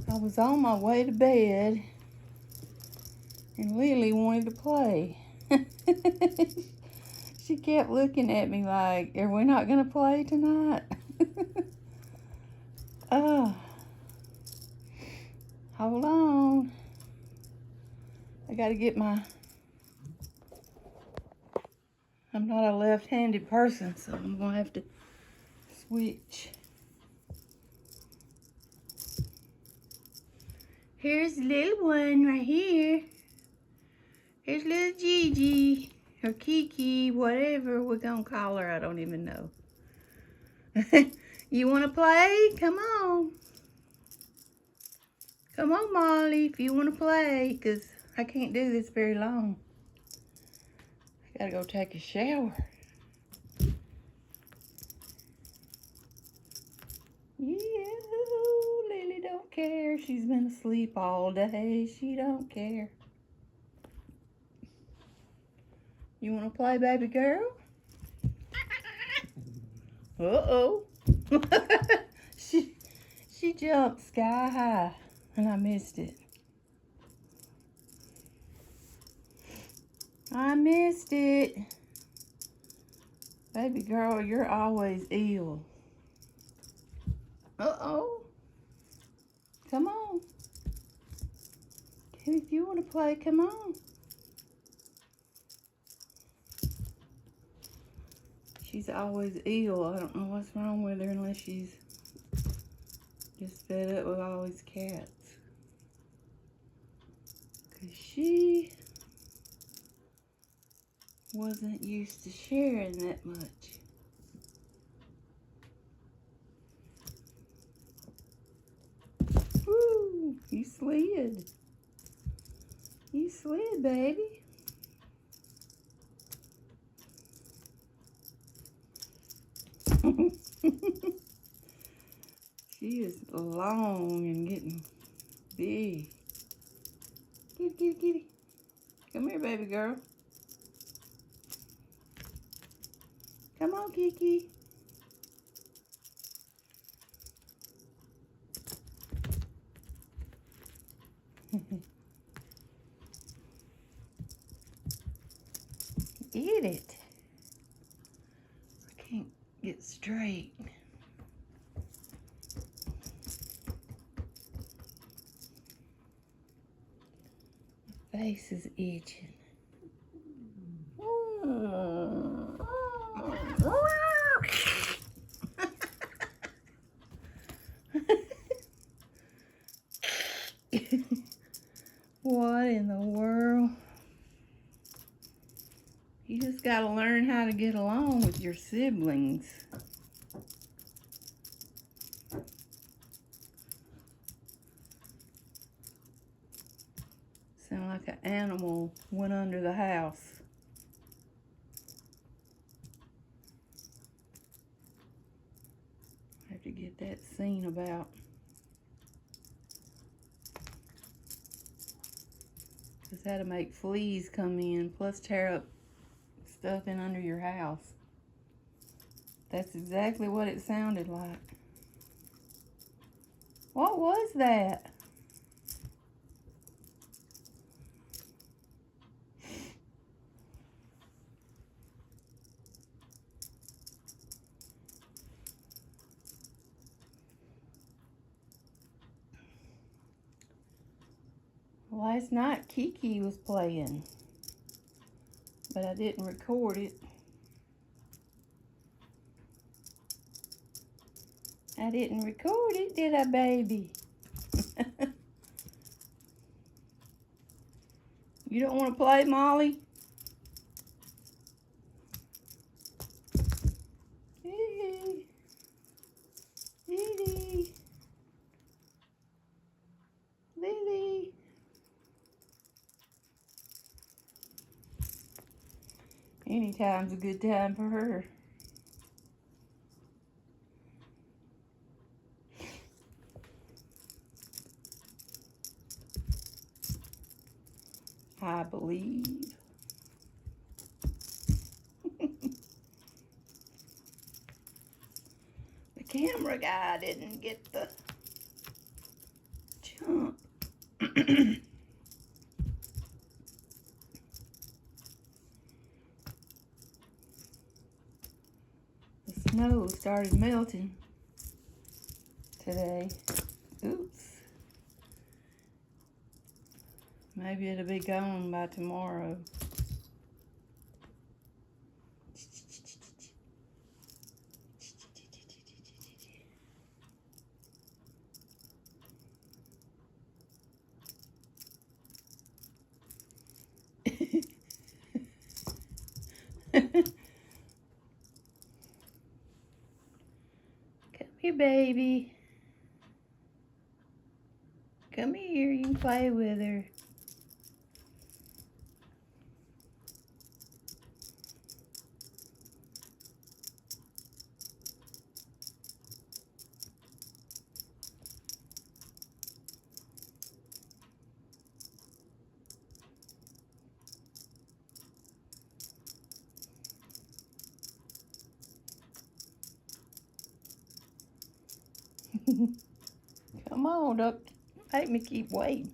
I was on my way to bed and Lily wanted to play. She kept looking at me like, are we not going to play tonight? Hold on. I got to get my... I'm not a left-handed person, so I'm going to have to switch. Here's the little one right here. Here's little Gigi, or Kiki, whatever we're going to call her. I don't even know. You want to play? Come on. Come on, Molly, if you want to play, because I can't do this very long. I got to go take a shower. Yeah, Lily don't care. She's been asleep all day. She don't care. You want to play, baby girl? Uh-oh. She jumped sky high, and I missed it. I missed it. Baby girl, you're always ill. Uh-oh. Come on. If you want to play, come on. She's always ill. I don't know what's wrong with her unless she's just fed up with all these cats. Because she wasn't used to sharing that much. Woo! You slid. You slid, baby. She is long and getting big. Kitty, kitty, kitty. Come here, baby girl. Come on, Kiki. Eat it. I can't get straight. My face is itching. What in the world? You just gotta learn how to get along with your siblings. Sound like an animal went under the house. I have to get that seen about. Because that'll make fleas come in, plus tear up stuff in under your house. That's exactly what it sounded like. What was that? Last night Kiki was playing, but I didn't record it. I didn't record it, did I, baby? You don't want to play, Molly? Hey, Lily. Lily. Anytime's a good time for her. I believe. The camera guy didn't get the The snow started melting today. Oops. Maybe it'll be gone by tomorrow. Come here, baby. Come here, you can play with her. Come on, Duck. Make me keep waiting.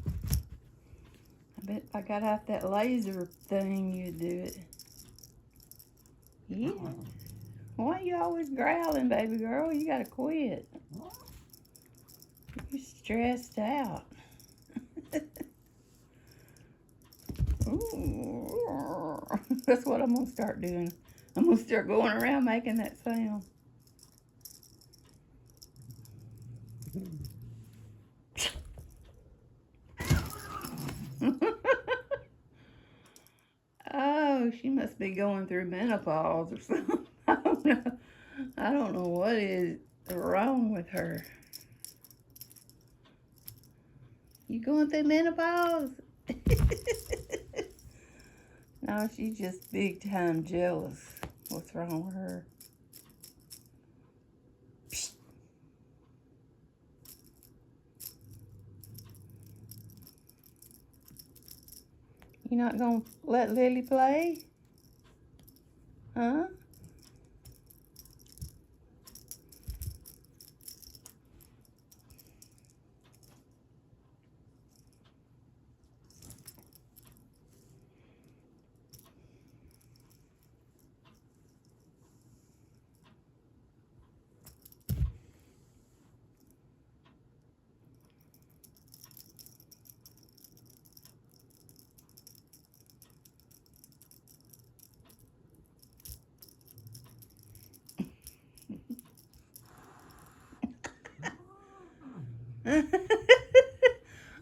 I bet if I got out that laser thing, you'd do it. Yeah. Why you always growling, baby girl? You gotta quit. You're stressed out. Ooh. That's what I'm gonna start doing. I'm gonna start going around making that sound. Oh, she must be going through menopause or something. I don't know. I don't know what is wrong with her. You going through menopause? No, she's just big time jealous. What's wrong with her? Psst. You not gonna let Lily play? Huh?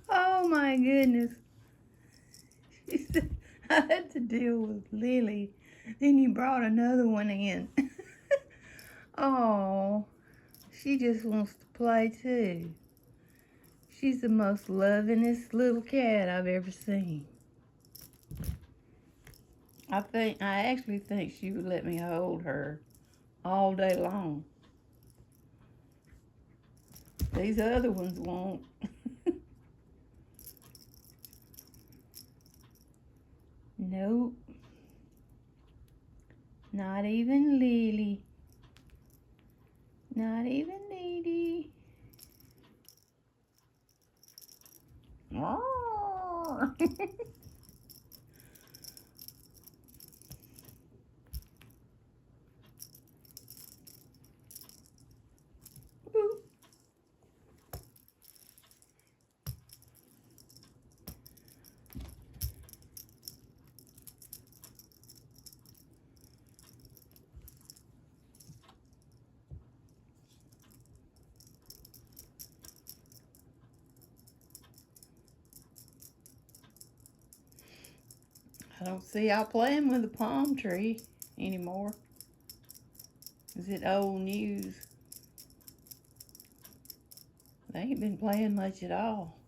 Oh my goodness. She said, I had to deal with Lily. Then you brought another one in. Oh, she just wants to play too. She's the most lovingest little cat I've ever seen. I actually think she would let me hold her all day long. These other ones won't. Nope. Not even Lily. Not even Lily. I don't see y'all playing with the palm tree anymore. Is it old news? They ain't been playing much at all.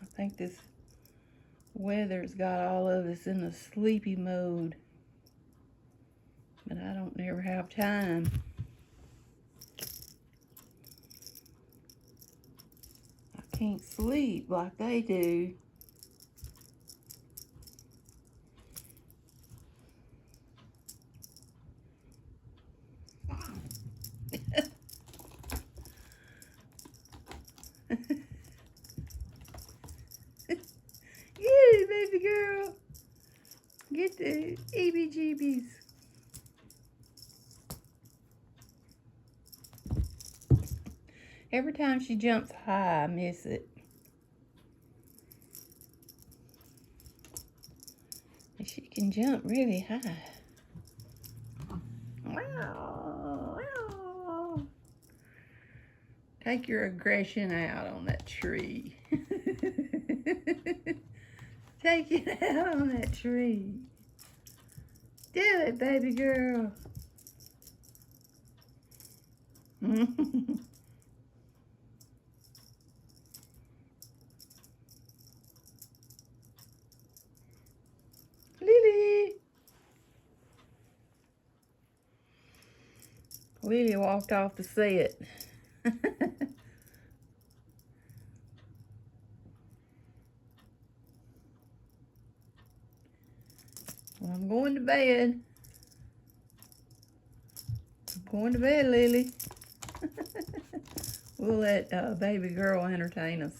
I think this weather's got all of us in a sleepy mode. But I don't never have time. can't sleep like they do. Yeah, baby girl. Get the EBGBs. Every time she jumps high, I miss it. And she can jump really high. Wow, wow. Take your aggression out on that tree. Take it out on that tree. Do it, baby girl. Lily. Lily walked off the set. Well, I'm going to bed. I'm going to bed, Lily. We'll let baby girl entertain us.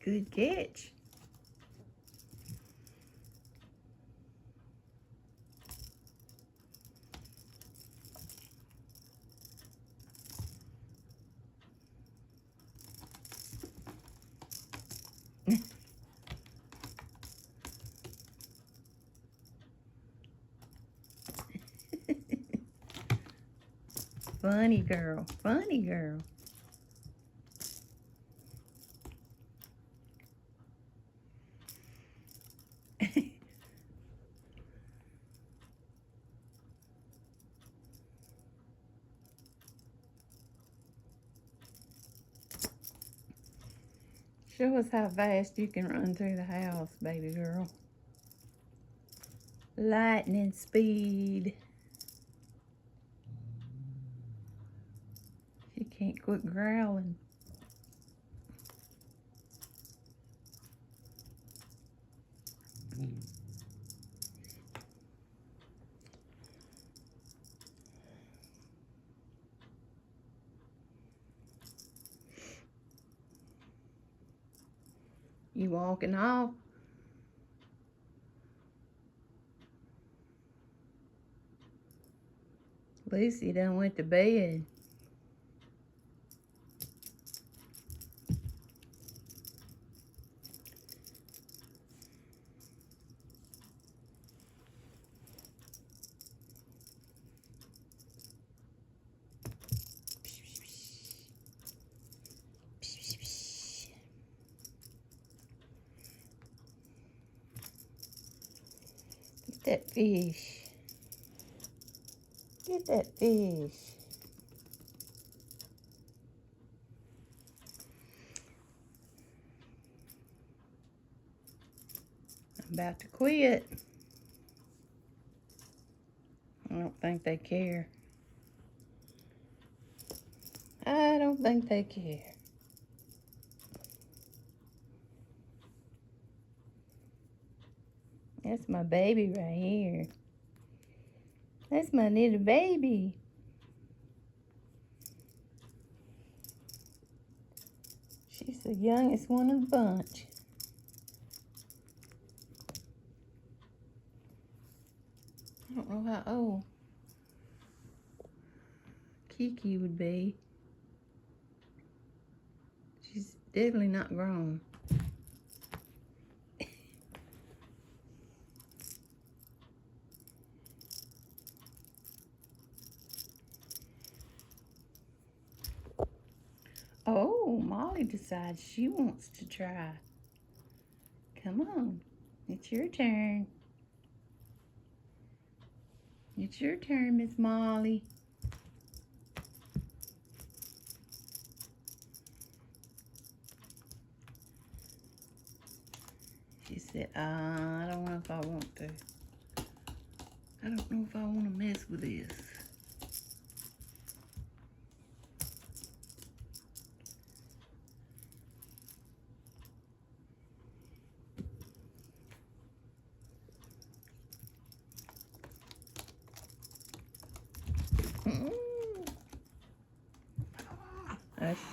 Good catch. Funny girl, funny girl. Show us how fast you can run through the house, baby girl. Lightning speed. She can't quit growling. You walking off? Lucy done went to bed. Get that fish. Get that fish. I'm about to quit. I don't think they care. I don't think they care. That's my baby right here. That's my little baby. She's the youngest one of the bunch. I don't know how old Kiki would be. Definitely not grown. Oh, Molly decides she wants to try. Come on. It's your turn. It's your turn, Miss Molly. She said, I don't know if I want to. I don't know if I want to mess with this.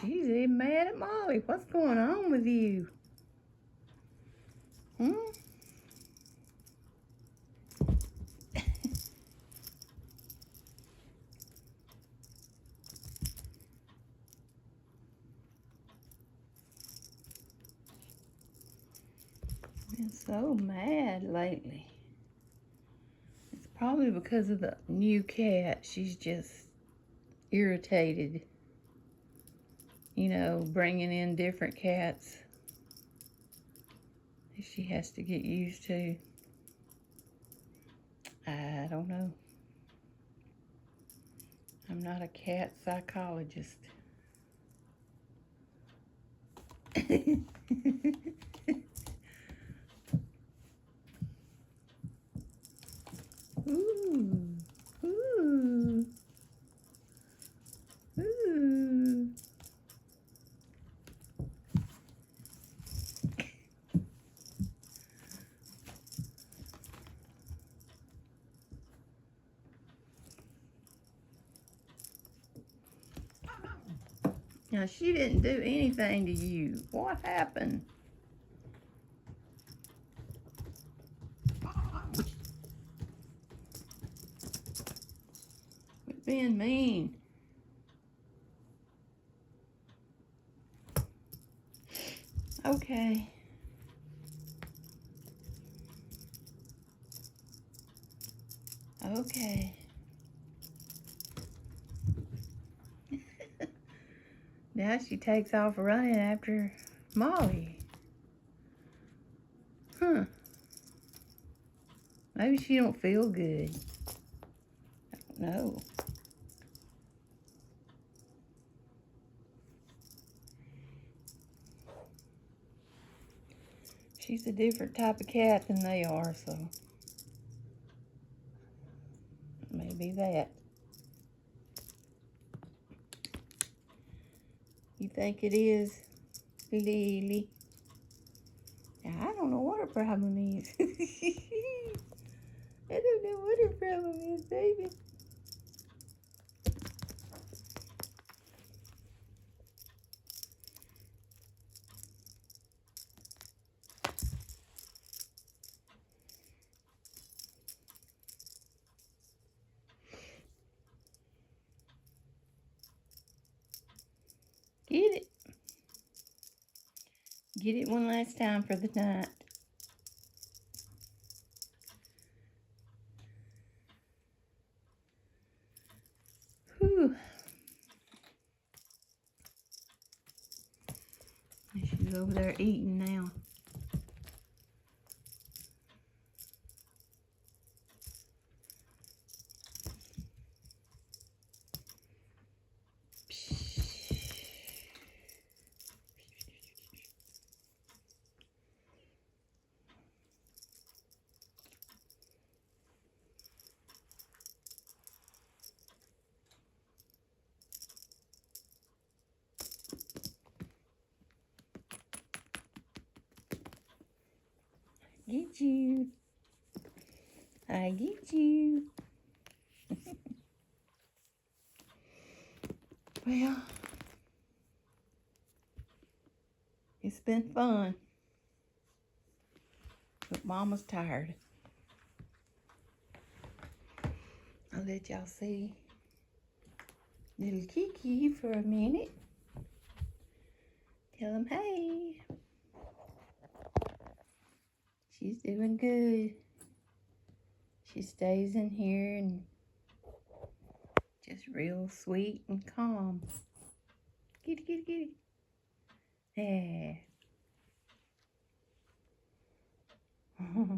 She's even mad at Molly. What's going on with you? Hmm? Been so mad lately. It's probably because of the new cat. She's just irritated. You know, bringing in different cats. She has to get used to. I don't know. I'm not a cat psychologist. Ooh. Ooh. Ooh. Now, she didn't do anything to you. What happened? Quit being mean. Okay. Okay. Now she takes off running after Molly. Huh. Maybe she don't feel good. I don't know. She's a different type of cat than they are, so maybe that. You think it is, Lily? I don't know what her problem is. I don't know what her problem is, baby. Get it. Get it one last time for the night. Whew. She's over there eating now. Get you. I get you. Well, it's been fun. But Mama's tired. I'll let y'all see little Kiki for a minute. Tell him, hey. She's doing good. She stays in here and just real sweet and calm. Kitty, kitty, kitty. Yeah.